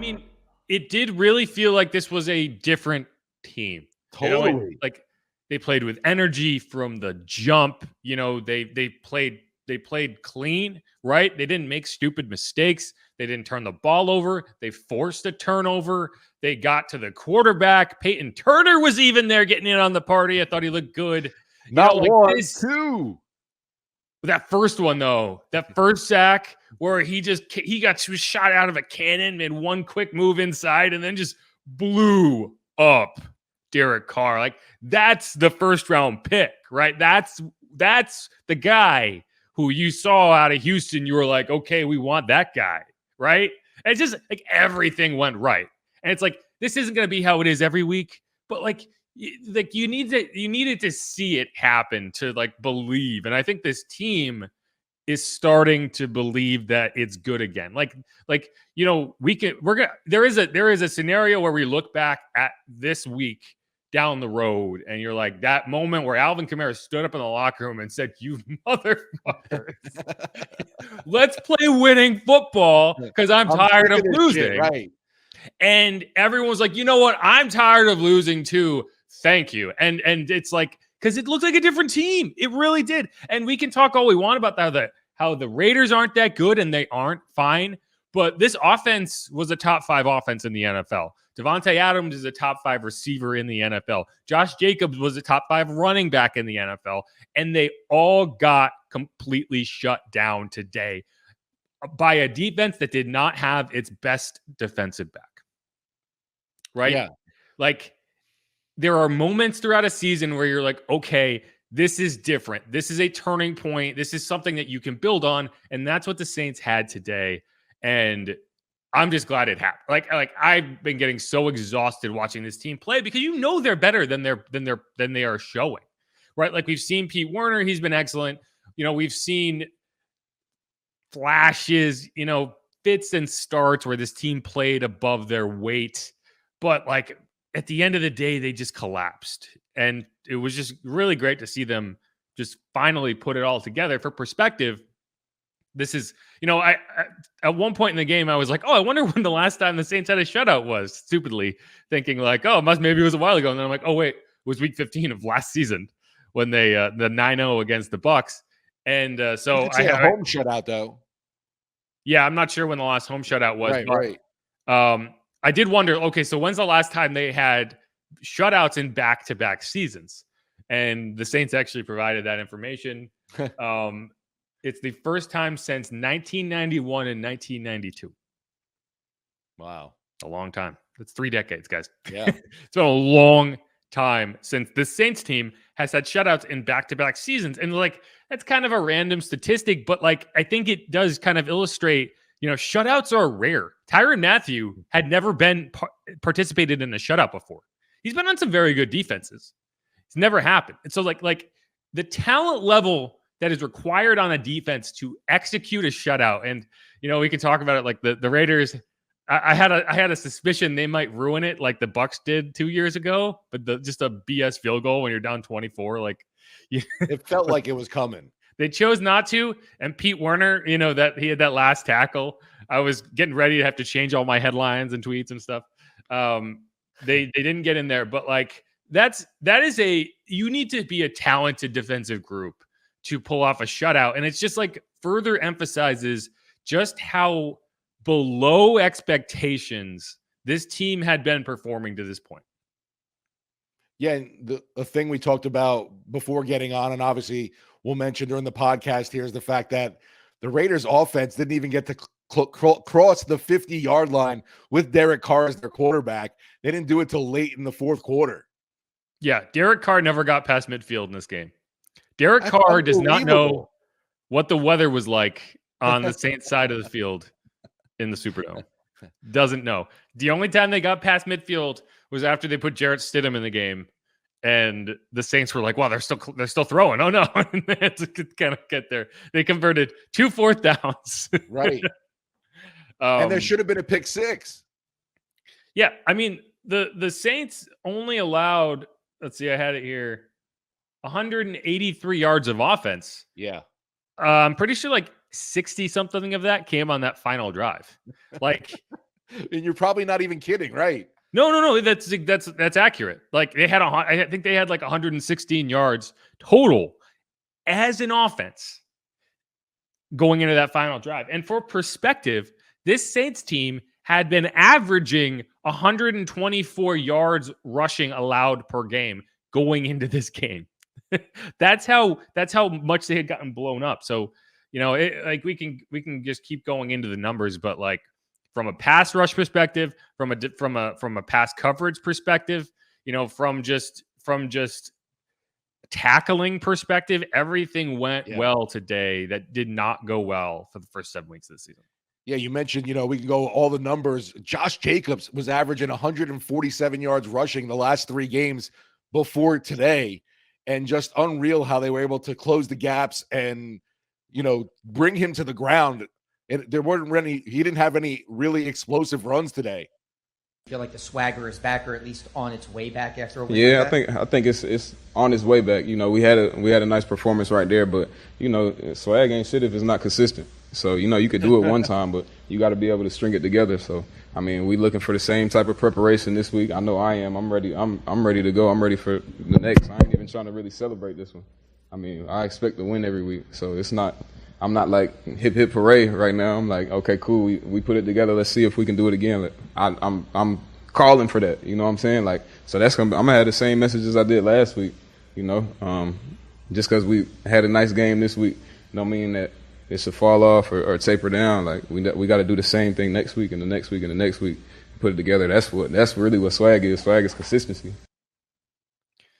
mean, it did really feel like this was a different team. Totally. Like they played with energy from the jump. They played clean, right? They didn't make stupid mistakes. They didn't turn the ball over. They forced a turnover. They got to the quarterback. Peyton Turner was even there getting in on the party. I thought he looked good. Not one, two. That first one, though, that first sack where he got shot out of a cannon, made one quick move inside, and then just blew up Derek Carr. Like, that's the first round pick, right? That's the guy who you saw out of Houston. You were like, okay, we want that guy, right? And it's just like everything went right. And it's like, this isn't going to be how it is every week, but like you needed to see it happen to like believe. And I think this team is starting to believe that it's good again. There is a scenario where we look back at this week down the road and you're like, that moment where Alvin Kamara stood up in the locker room and said, "You motherfuckers, let's play winning football because I'm tired of losing." Shit, right. And everyone was like, "You know what? I'm tired of losing too. Thank you." And it's like, because it looked like a different team. It really did. And we can talk all we want about how the Raiders aren't that good, and they aren't, fine. But this offense was a top 5 offense in the NFL. Devontae Adams is a top 5 receiver in the NFL. Josh Jacobs was a top 5 running back in the NFL. And they all got completely shut down today by a defense that did not have its best defensive back. Right? Yeah. Like, there are moments throughout a season where you're like, okay, this is different. This is a turning point. This is something that you can build on. And that's what the Saints had today. And I'm just glad it happened. Like I've been getting so exhausted watching this team play because they're better than they are showing. Right? Like, we've seen Pete Werner, he's been excellent. We've seen flashes, fits and starts where this team played above their weight. But like, at the end of the day, they just collapsed. And it was just really great to see them just finally put it all together. For perspective, this is, I at one point in the game, I was like, oh, I wonder when the last time the Saints had a shutout was, stupidly thinking like, oh, maybe it was a while ago. And then I'm like, oh, wait, it was week 15 of last season when they, the 9-0 against the Bucs. And so I had a home shutout, though. Yeah, I'm not sure when the last home shutout was. Right. I did wonder, okay, so when's the last time they had shutouts in back-to-back seasons? And the Saints actually provided that information. It's the first time since 1991 and 1992. Wow. A long time. That's 3 decades, guys. Yeah. It's been a long time since the Saints team has had shutouts in back-to-back seasons. And like, that's kind of a random statistic, but like, I think it does kind of illustrate, shutouts are rare. Tyrann Mathieu had never been participated in a shutout before. He's been on some very good defenses. It's never happened. And so like the talent level that is required on a defense to execute a shutout. And, we can talk about it like the Raiders. I had a suspicion they might ruin it like the Bucs did 2 years ago, but just a BS field goal when you're down 24, like it felt like it was coming. They chose not to. And Pete Werner, that he had that last tackle. I was getting ready to have to change all my headlines and tweets and stuff. They didn't get in there, but like you need to be a talented defensive group to pull off a shutout. And it's just like further emphasizes just how below expectations this team had been performing to this point. Yeah, and the thing we talked about before getting on, and obviously we'll mention during the podcast here, is the fact that the Raiders offense didn't even get to cross the 50-yard line with Derek Carr as their quarterback. They didn't do it till late in the fourth quarter. Yeah, Derek Carr never got past midfield in this game. Derek Carr does not know what the weather was like on the Saints side of the field in the Superdome. Doesn't know. The only time they got past midfield was after they put Jarrett Stidham in the game, and the Saints were like, "Wow, they're still throwing." Oh no, and they had to kind of get there. They converted 2 4th downs. Right. And there should have been a pick 6. Yeah, I mean the Saints only allowed. Let's see, I had it here. 183 yards of offense. Yeah. I'm pretty sure like 60 something of that came on that final drive. Like And you're probably not even kidding, right? No. That's accurate. Like they had I think they had like 116 yards total as an offense going into that final drive. And for perspective, this Saints team had been averaging 124 yards rushing allowed per game going into this game. that's how much they had gotten blown up. So, like we can just keep going into the numbers, but like from a pass rush perspective, from a pass coverage perspective, from just tackling perspective, everything went well today that did not go well for the first 7 weeks of the season. Yeah, you mentioned, we can go all the numbers. Josh Jacobs was averaging 147 yards rushing the last 3 games before today, and just unreal how they were able to close the gaps and, bring him to the ground. And there weren't any, he didn't have any really explosive runs today. Feel like the swagger is back, or at least on its way back after a week. Yeah, I think it's on its way back. We had a nice performance right there, but swag ain't shit if it's not consistent. So you could do it one time, but you got to be able to string it together. So I mean, we looking for the same type of preparation this week. I know I am. I'm ready. I'm ready to go. I'm ready for the next. I ain't even trying to really celebrate this one. I mean, I expect to win every week, so it's not. I'm not like hip hip hooray right now. I'm like, okay, cool. We put it together. Let's see if we can do it again. I'm calling for that. You know what I'm saying? Like, so I'm gonna have the same message as I did last week. Just because we had a nice game this week, don't mean that it should fall off or taper down. Like we got to do the same thing next week and the next week and the next week. Put it together. That's really what swag is. Swag is consistency.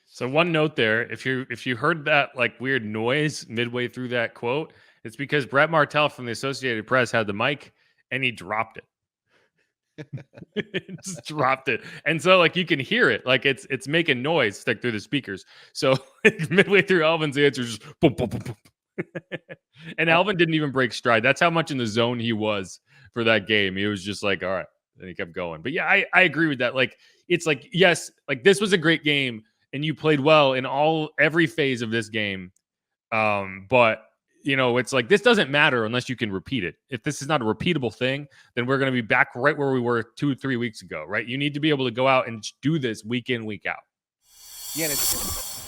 So one note there, if you heard that like weird noise midway through that quote, it's because Brett Martell from the Associated Press had the mic and he dropped it. Just dropped it. And so like you can hear it. Like it's making noise stuck through the speakers. So midway through Alvin's answer, just boom, boom, boom, boom. And Alvin didn't even break stride. That's how much in the zone he was for that game. He was just like, all right. And he kept going. But yeah, I agree with that. Like, it's like, yes, like this was a great game and you played well in every phase of this game. But it's like, this doesn't matter unless you can repeat it. If this is not a repeatable thing, then we're going to be back right where we were 2 or 3 weeks ago, right? You need to be able to go out and do this week in, week out. Yeah, and it's